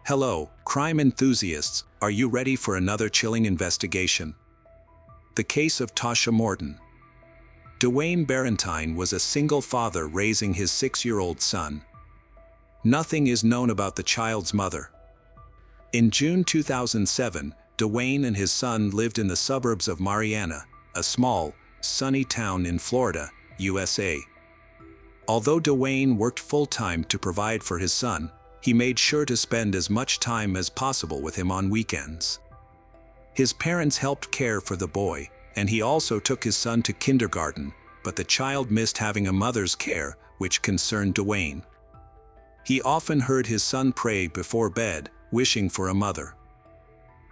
Hello, crime enthusiasts, are you ready for another chilling investigation? The case of Tausha Morton. Dewayne Barrentine was a single father raising his 6-year-old son. Nothing is known about the child's mother. In June 2007, Dewayne and his son lived in the suburbs of Marianna, a small, sunny town in Florida, USA. Although Dewayne worked full-time to provide for his son, he made sure to spend as much time as possible with him on weekends. His parents helped care for the boy, and he also took his son to kindergarten, but the child missed having a mother's care, which concerned Dewayne. He often heard his son pray before bed, wishing for a mother.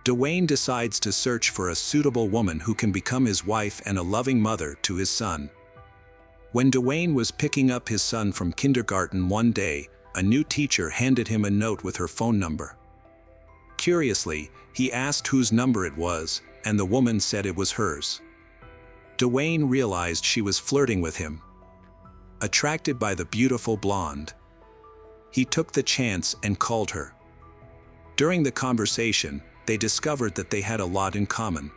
Dewayne decides to search for a suitable woman who can become his wife and a loving mother to his son. When Dewayne was picking up his son from kindergarten one day, a new teacher handed him a note with her phone number. Curiously, he asked whose number it was, and the woman said it was hers. Dewayne realized she was flirting with him. Attracted by the beautiful blonde, he took the chance and called her. During the conversation, they discovered that they had a lot in common.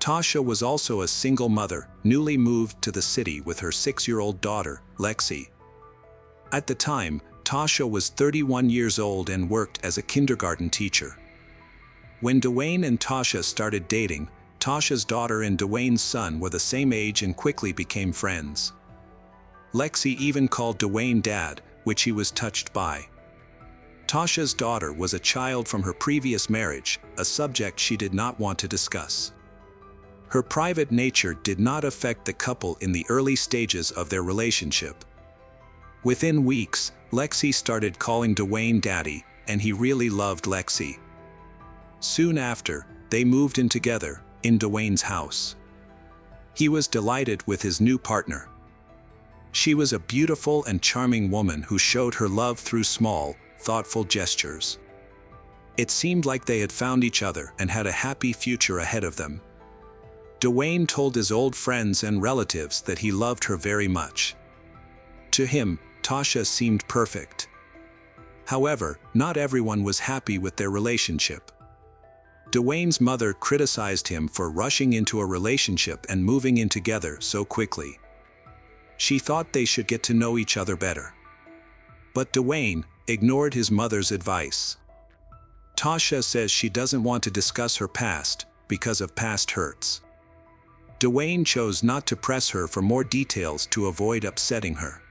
Tausha was also a single mother, newly moved to the city with her 6-year-old daughter, Lexie. At the time, Tausha was 31 years old and worked as a kindergarten teacher. When Dewayne and Tausha started dating, Tausha's daughter and Dewayne's son were the same age and quickly became friends. Lexie even called Dewayne Dad, which he was touched by. Tausha's daughter was a child from her previous marriage, a subject she did not want to discuss. Her private nature did not affect the couple in the early stages of their relationship. Within weeks, Lexie started calling Dewayne Daddy, and he really loved Lexie. Soon after, they moved in together, in Dewayne's house. He was delighted with his new partner. She was a beautiful and charming woman who showed her love through small, thoughtful gestures. It seemed like they had found each other and had a happy future ahead of them. Dewayne told his old friends and relatives that he loved her very much. To him, Tausha seemed perfect. However, not everyone was happy with their relationship. Dewayne's mother criticized him for rushing into a relationship and moving in together so quickly. She thought they should get to know each other better. But Dewayne ignored his mother's advice. Tausha says she doesn't want to discuss her past because of past hurts. Dewayne chose not to press her for more details to avoid upsetting her.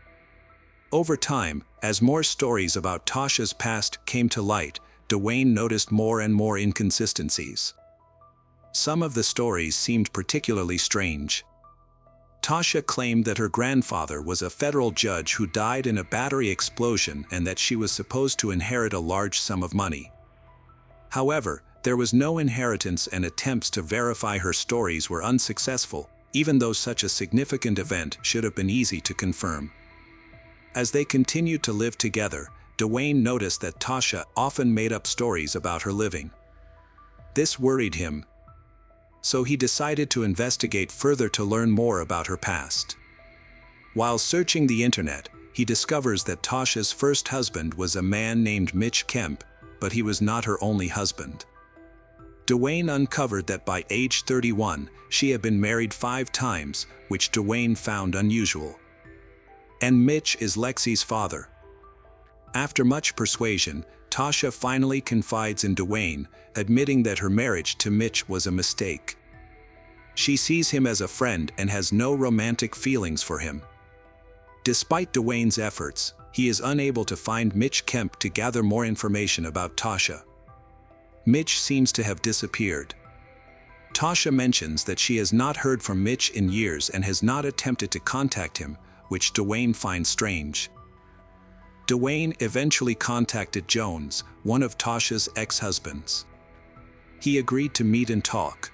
Over time, as more stories about Tausha's past came to light, Dewayne noticed more and more inconsistencies. Some of the stories seemed particularly strange. Tausha claimed that her grandfather was a federal judge who died in a battery explosion and that she was supposed to inherit a large sum of money. However, there was no inheritance, and attempts to verify her stories were unsuccessful, even though such a significant event should have been easy to confirm. As they continued to live together, Dewayne noticed that Tausha often made up stories about her living. This worried him, so he decided to investigate further to learn more about her past. While searching the internet, he discovers that Tausha's first husband was a man named Mitch Kemp, but he was not her only husband. Dewayne uncovered that by age 31, she had been married 5 times, which Dewayne found unusual. And Mitch is Lexie's father. After much persuasion, Tausha finally confides in Dewayne, admitting that her marriage to Mitch was a mistake. She sees him as a friend and has no romantic feelings for him. Despite Dewayne's efforts, he is unable to find Mitch Kemp to gather more information about Tausha. Mitch seems to have disappeared. Tausha mentions that she has not heard from Mitch in years and has not attempted to contact him, which Dewayne finds strange. Dewayne eventually contacted Jones, one of Tausha's ex-husbands. He agreed to meet and talk.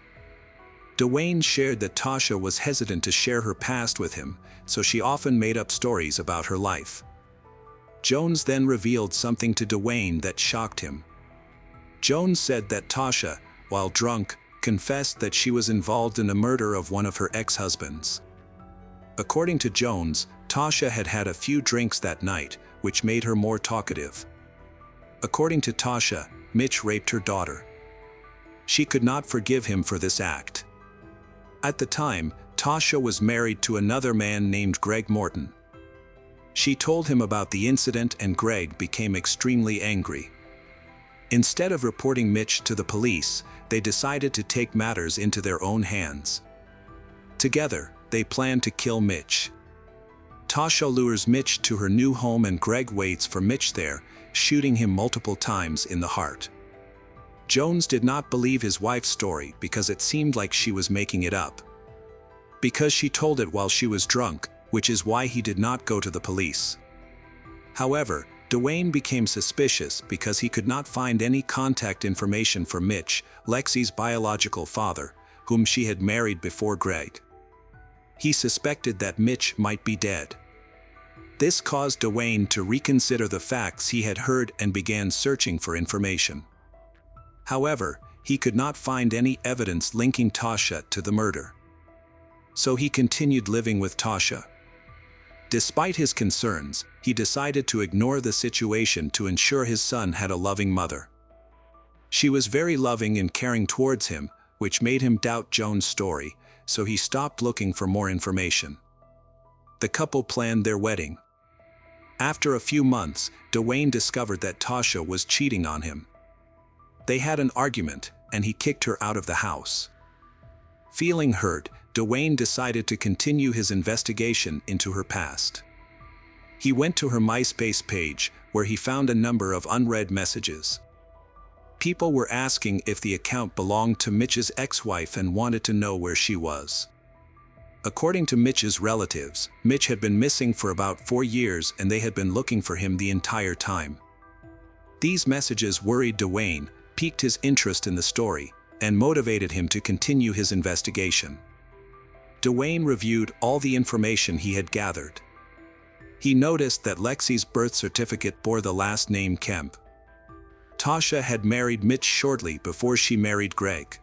Dewayne shared that Tausha was hesitant to share her past with him, so she often made up stories about her life. Jones then revealed something to Dewayne that shocked him. Jones said that Tausha, while drunk, confessed that she was involved in the murder of one of her ex-husbands. According to Jones, Tausha had had a few drinks that night, which made her more talkative. According to Tausha, Mitch raped her daughter. She could not forgive him for this act. At the time, Tausha was married to another man named Greg Morton. She told him about the incident and Greg became extremely angry. Instead of reporting Mitch to the police, they decided to take matters into their own hands. Together, they planned to kill Mitch. Tausha lures Mitch to her new home and Greg waits for Mitch there, shooting him multiple times in the heart. Jones did not believe his wife's story because it seemed like she was making it up. Because she told it while she was drunk, which is why he did not go to the police. However, Dewayne became suspicious because he could not find any contact information for Mitch, Lexie's biological father, whom she had married before Greg. He suspected that Mitch might be dead. This caused Dewayne to reconsider the facts he had heard and began searching for information. However, he could not find any evidence linking Tausha to the murder. So he continued living with Tausha. Despite his concerns, he decided to ignore the situation to ensure his son had a loving mother. She was very loving and caring towards him, which made him doubt Jones' story, so he stopped looking for more information. The couple planned their wedding. After a few months, Dewayne discovered that Tausha was cheating on him. They had an argument, and he kicked her out of the house. Feeling hurt, Dewayne decided to continue his investigation into her past. He went to her MySpace page, where he found a number of unread messages. People were asking if the account belonged to Mitch's ex-wife and wanted to know where she was. According to Mitch's relatives, Mitch had been missing for about 4 years and they had been looking for him the entire time. These messages worried Dewayne, piqued his interest in the story, and motivated him to continue his investigation. Dewayne reviewed all the information he had gathered. He noticed that Lexie's birth certificate bore the last name Kemp. Tausha had married Mitch shortly before she married Greg.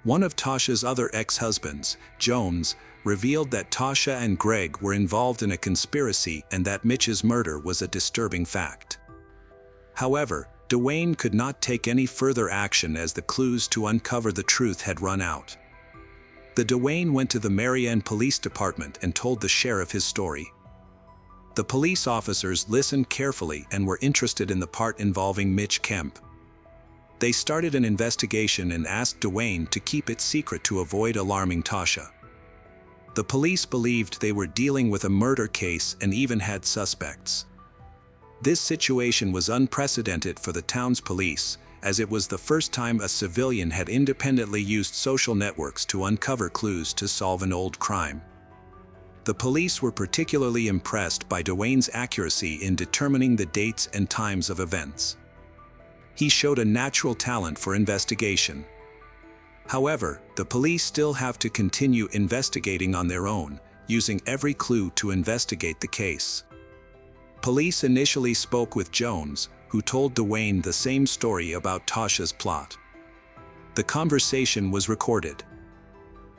One of Tausha's other ex-husbands, Jones, revealed that Tausha and Greg were involved in a conspiracy and that Mitch's murder was a disturbing fact. However, Dewayne could not take any further action as the clues to uncover the truth had run out. Dewayne went to the Marianna Police Department and told the sheriff his story. The police officers listened carefully and were interested in the part involving Mitch Kemp. They started an investigation and asked Dewayne to keep it secret to avoid alarming Tausha. The police believed they were dealing with a murder case and even had suspects. This situation was unprecedented for the town's police, as it was the first time a civilian had independently used social networks to uncover clues to solve an old crime. The police were particularly impressed by Dewayne's accuracy in determining the dates and times of events. He showed a natural talent for investigation. However, the police still have to continue investigating on their own, using every clue to investigate the case. Police initially spoke with Jones, who told Dewayne the same story about Tausha's plot. The conversation was recorded.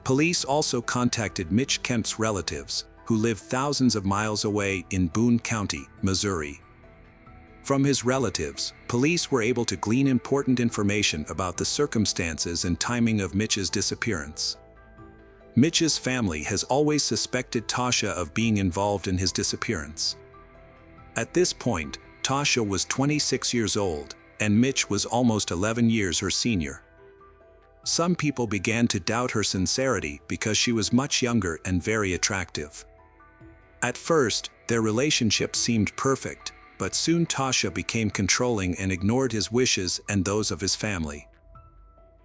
Police also contacted Mitch Kemp's relatives, who lived thousands of miles away in Boone County, Missouri. From his relatives, police were able to glean important information about the circumstances and timing of Mitch's disappearance. Mitch's family has always suspected Tausha of being involved in his disappearance. At this point, Tausha was 26 years old, and Mitch was almost 11 years her senior. Some people began to doubt her sincerity because she was much younger and very attractive. At first, their relationship seemed perfect, but soon Tausha became controlling and ignored his wishes and those of his family.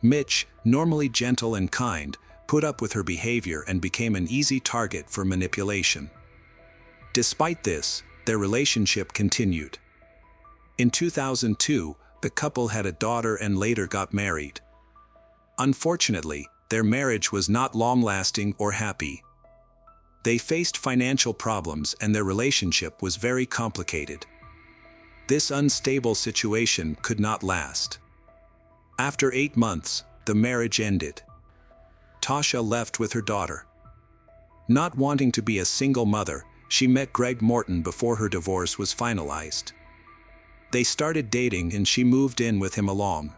Mitch, normally gentle and kind, put up with her behavior and became an easy target for manipulation. Despite this, their relationship continued. In 2002, the couple had a daughter and later got married. Unfortunately, their marriage was not long-lasting or happy. They faced financial problems and their relationship was very complicated. This unstable situation could not last. After 8 months, the marriage ended. Tausha left with her daughter. Not wanting to be a single mother, she met Greg Morton before her divorce was finalized. They started dating and she moved in with him along.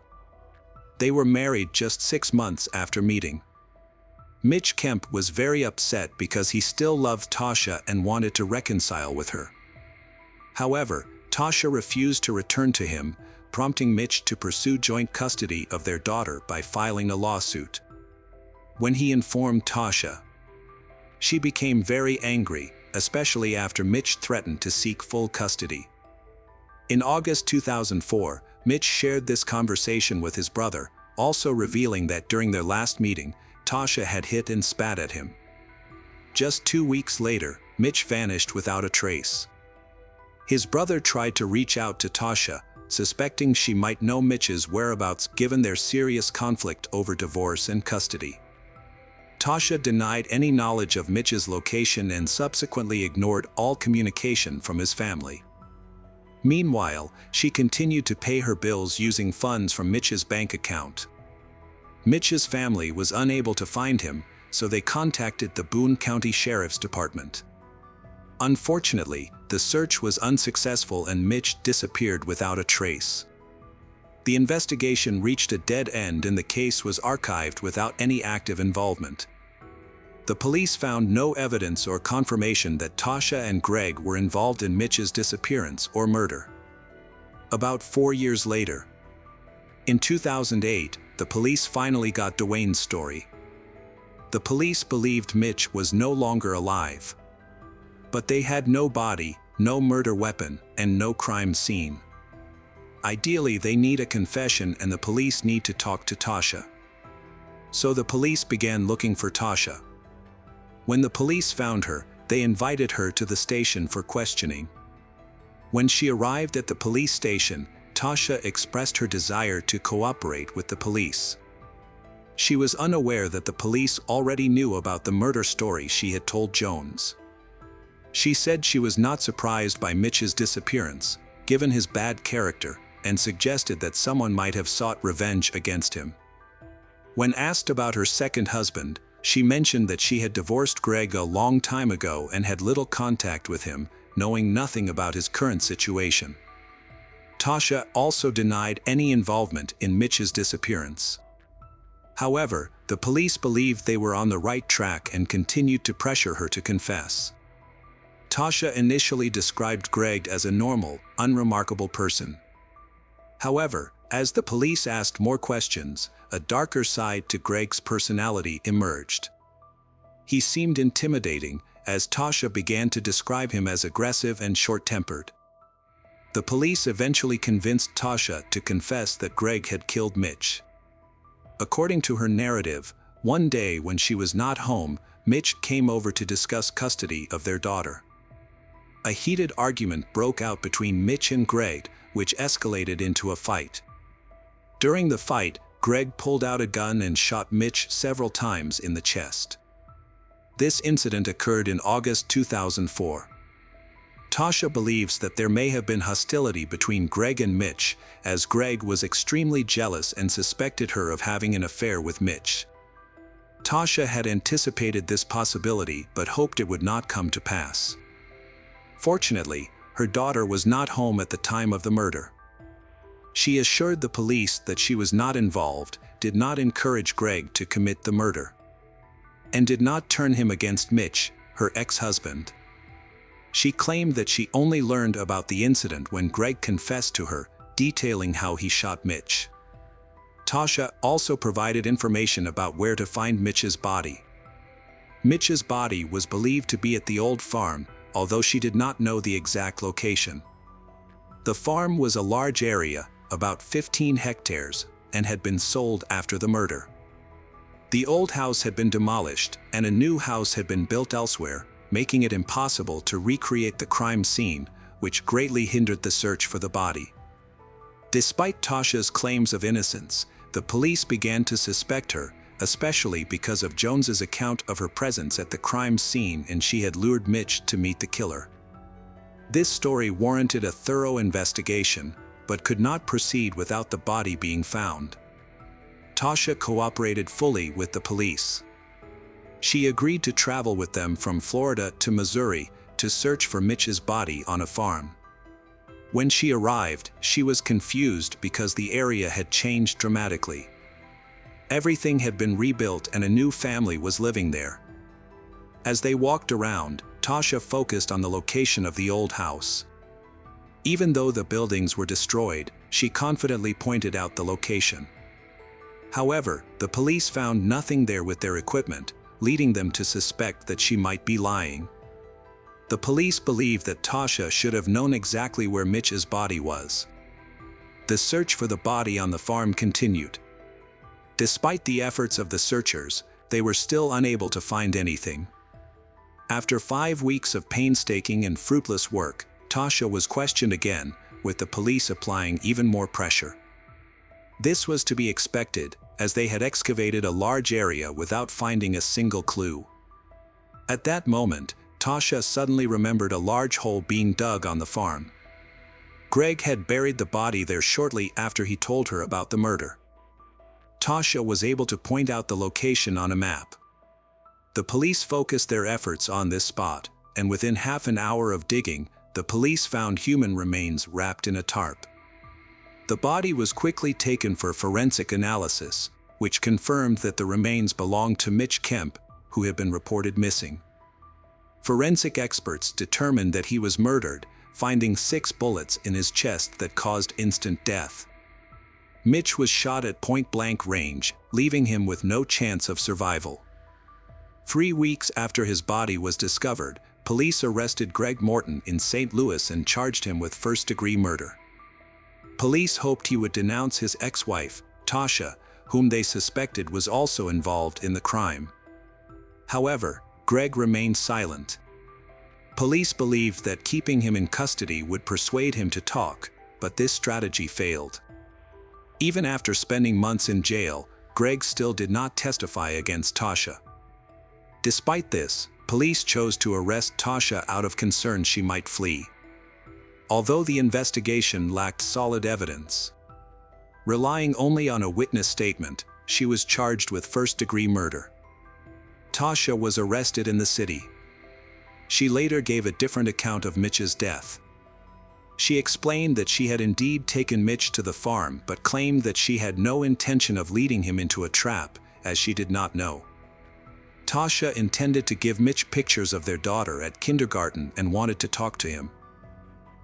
They were married just 6 months after meeting. Mitch Kemp was very upset because he still loved Tausha and wanted to reconcile with her. However, Tausha refused to return to him, prompting Mitch to pursue joint custody of their daughter by filing a lawsuit. When he informed Tausha, she became very angry, especially after Mitch threatened to seek full custody. In August 2004, Mitch shared this conversation with his brother, also revealing that during their last meeting, Tausha had hit and spat at him. Just 2 weeks later, Mitch vanished without a trace. His brother tried to reach out to Tausha, suspecting she might know Mitch's whereabouts given their serious conflict over divorce and custody. Tausha denied any knowledge of Mitch's location and subsequently ignored all communication from his family. Meanwhile, she continued to pay her bills using funds from Mitch's bank account. Mitch's family was unable to find him, so they contacted the Boone County Sheriff's Department. Unfortunately, the search was unsuccessful and Mitch disappeared without a trace. The investigation reached a dead end and the case was archived without any active involvement. The police found no evidence or confirmation that Tausha and Greg were involved in Mitch's disappearance or murder. About 4 years later, in 2008, the police finally got Dewayne's story. The police believed Mitch was no longer alive. But they had no body, no murder weapon, and no crime scene. Ideally, they need a confession and the police need to talk to Tausha. So the police began looking for Tausha. When the police found her, they invited her to the station for questioning. When she arrived at the police station, Tausha expressed her desire to cooperate with the police. She was unaware that the police already knew about the murder story she had told Jones. She said she was not surprised by Mitch's disappearance, given his bad character, and suggested that someone might have sought revenge against him. When asked about her second husband, she mentioned that she had divorced Greg a long time ago and had little contact with him, knowing nothing about his current situation. Tausha also denied any involvement in Mitch's disappearance. However, the police believed they were on the right track and continued to pressure her to confess. Tausha initially described Greg as a normal, unremarkable person. However, as the police asked more questions, a darker side to Greg's personality emerged. He seemed intimidating, as Tausha began to describe him as aggressive and short-tempered. The police eventually convinced Tausha to confess that Greg had killed Mitch. According to her narrative, one day when she was not home, Mitch came over to discuss custody of their daughter. A heated argument broke out between Mitch and Greg, which escalated into a fight. During the fight, Greg pulled out a gun and shot Mitch several times in the chest. This incident occurred in August 2004. Tausha believes that there may have been hostility between Greg and Mitch, as Greg was extremely jealous and suspected her of having an affair with Mitch. Tausha had anticipated this possibility but hoped it would not come to pass. Fortunately, her daughter was not home at the time of the murder. She assured the police that she was not involved, did not encourage Greg to commit the murder, and did not turn him against Mitch, her ex-husband. She claimed that she only learned about the incident when Greg confessed to her, detailing how he shot Mitch. Tausha also provided information about where to find Mitch's body. Mitch's body was believed to be at the old farm, although she did not know the exact location. The farm was a large area, about 15 hectares, and had been sold after the murder. The old house had been demolished, and a new house had been built elsewhere, making it impossible to recreate the crime scene, which greatly hindered the search for the body. Despite Tausha's claims of innocence, the police began to suspect her, especially because of Jones's account of her presence at the crime scene and she had lured Mitch to meet the killer. This story warranted a thorough investigation, but could not proceed without the body being found. Tausha cooperated fully with the police. She agreed to travel with them from Florida to Missouri to search for Mitch's body on a farm. When she arrived, she was confused because the area had changed dramatically. Everything had been rebuilt and a new family was living there. As they walked around, Tausha focused on the location of the old house. Even though the buildings were destroyed, she confidently pointed out the location. However, the police found nothing there with their equipment, leading them to suspect that she might be lying. The police believed that Tausha should have known exactly where Mitch's body was. The search for the body on the farm continued. Despite the efforts of the searchers, they were still unable to find anything. After 5 weeks of painstaking and fruitless work, Tausha was questioned again, with the police applying even more pressure. This was to be expected, as they had excavated a large area without finding a single clue. At that moment, Tausha suddenly remembered a large hole being dug on the farm. Greg had buried the body there shortly after he told her about the murder. Tausha was able to point out the location on a map. The police focused their efforts on this spot, and within half an hour of digging, the police found human remains wrapped in a tarp. The body was quickly taken for forensic analysis, which confirmed that the remains belonged to Mitch Kemp, who had been reported missing. Forensic experts determined that he was murdered, finding 6 bullets in his chest that caused instant death. Mitch was shot at point-blank range, leaving him with no chance of survival. 3 weeks after his body was discovered, police arrested Greg Morton in St. Louis and charged him with first-degree murder. Police hoped he would denounce his ex-wife, Tausha, whom they suspected was also involved in the crime. However, Greg remained silent. Police believed that keeping him in custody would persuade him to talk, but this strategy failed. Even after spending months in jail, Greg still did not testify against Tausha. Despite this, police chose to arrest Tausha out of concern she might flee. Although the investigation lacked solid evidence, relying only on a witness statement, she was charged with first-degree murder. Tausha was arrested in the city. She later gave a different account of Mitch's death. She explained that she had indeed taken Mitch to the farm but claimed that she had no intention of leading him into a trap, as she did not know. Tausha intended to give Mitch pictures of their daughter at kindergarten and wanted to talk to him.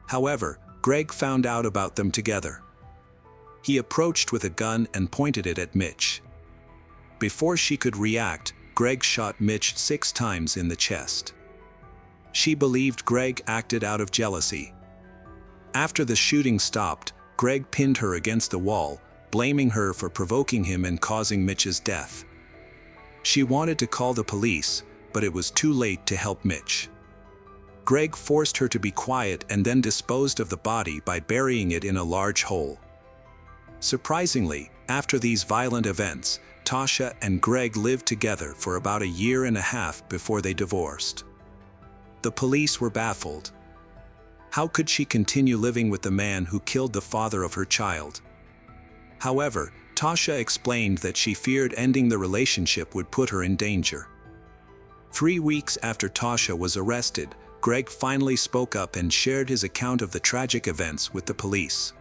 However, Greg found out about them together. He approached with a gun and pointed it at Mitch. Before she could react, Greg shot Mitch 6 times in the chest. She believed Greg acted out of jealousy. After the shooting stopped, Greg pinned her against the wall, blaming her for provoking him and causing Mitch's death. She wanted to call the police, but it was too late to help Mitch. Greg forced her to be quiet and then disposed of the body by burying it in a large hole. Surprisingly, after these violent events, Tausha and Greg lived together for about a year and a half before they divorced. The police were baffled. How could she continue living with the man who killed the father of her child? However, Tausha explained that she feared ending the relationship would put her in danger. 3 weeks after Tausha was arrested, Greg finally spoke up and shared his account of the tragic events with the police.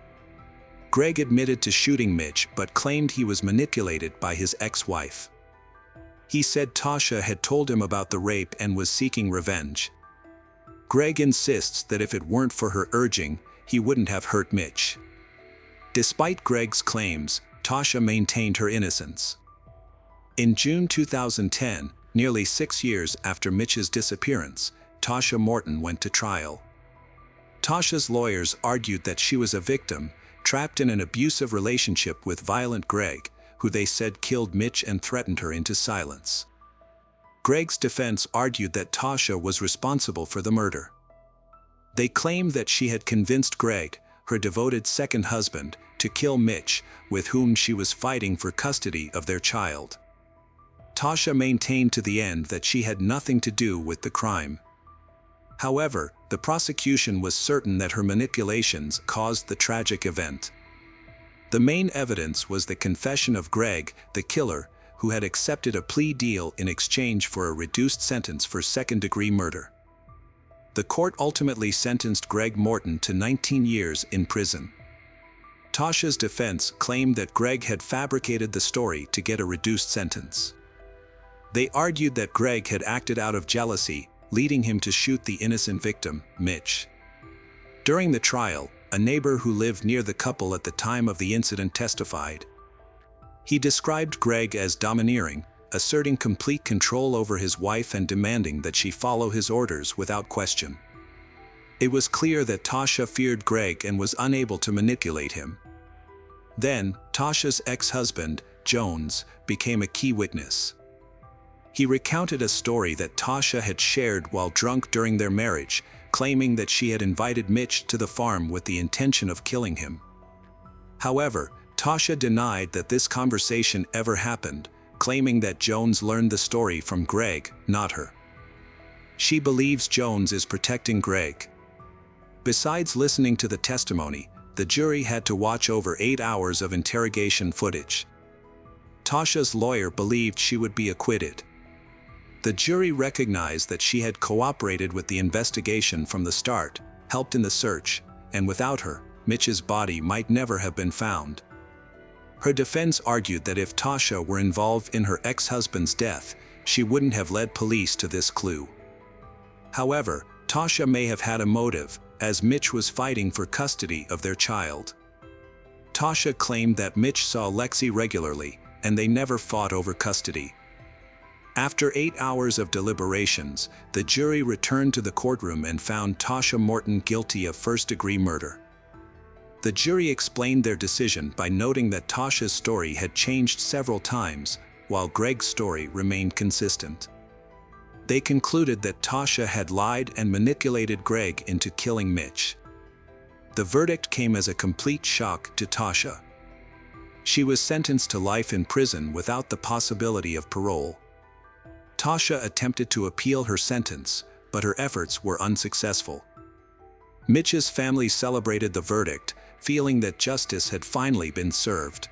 Greg admitted to shooting Mitch but claimed he was manipulated by his ex-wife. He said Tausha had told him about the rape and was seeking revenge. Greg insists that if it weren't for her urging, he wouldn't have hurt Mitch. Despite Greg's claims, Tausha maintained her innocence. In June 2010, nearly 6 years after Mitch's disappearance, Tausha Morton went to trial. Tausha's lawyers argued that she was a victim, trapped in an abusive relationship with violent Greg, who they said killed Mitch and threatened her into silence. Greg's defense argued that Tausha was responsible for the murder. They claimed that she had convinced Greg, her devoted second husband, to kill Mitch, with whom she was fighting for custody of their child. Tausha maintained to the end that she had nothing to do with the crime. However, the prosecution was certain that her manipulations caused the tragic event. The main evidence was the confession of Greg, the killer, who had accepted a plea deal in exchange for a reduced sentence for second-degree murder. The court ultimately sentenced Greg Morton to 19 years in prison. Tausha's defense claimed that Greg had fabricated the story to get a reduced sentence. They argued that Greg had acted out of jealousy, leading him to shoot the innocent victim, Mitch. During the trial, a neighbor who lived near the couple at the time of the incident testified. He described Greg as domineering, asserting complete control over his wife and demanding that she follow his orders without question. It was clear that Tausha feared Greg and was unable to manipulate him. Then, Tausha's ex-husband, Jones, became a key witness. He recounted a story that Tausha had shared while drunk during their marriage, claiming that she had invited Mitch to the farm with the intention of killing him. However, Tausha denied that this conversation ever happened, claiming that Jones learned the story from Greg, not her. She believes Jones is protecting Greg. Besides listening to the testimony, the jury had to watch over 8 hours of interrogation footage. Tausha's lawyer believed she would be acquitted. The jury recognized that she had cooperated with the investigation from the start, helped in the search, and without her, Mitch's body might never have been found. Her defense argued that if Tausha were involved in her ex-husband's death, she wouldn't have led police to this clue. However, Tausha may have had a motive, as Mitch was fighting for custody of their child. Tausha claimed that Mitch saw Lexie regularly, and they never fought over custody. After 8 hours of deliberations, the jury returned to the courtroom and found Tausha Morton guilty of first-degree murder. The jury explained their decision by noting that Tausha's story had changed several times, while Greg's story remained consistent. They concluded that Tausha had lied and manipulated Greg into killing Mitch. The verdict came as a complete shock to Tausha. She was sentenced to life in prison without the possibility of parole. Tausha attempted to appeal her sentence, but her efforts were unsuccessful. Mitch's family celebrated the verdict, feeling that justice had finally been served.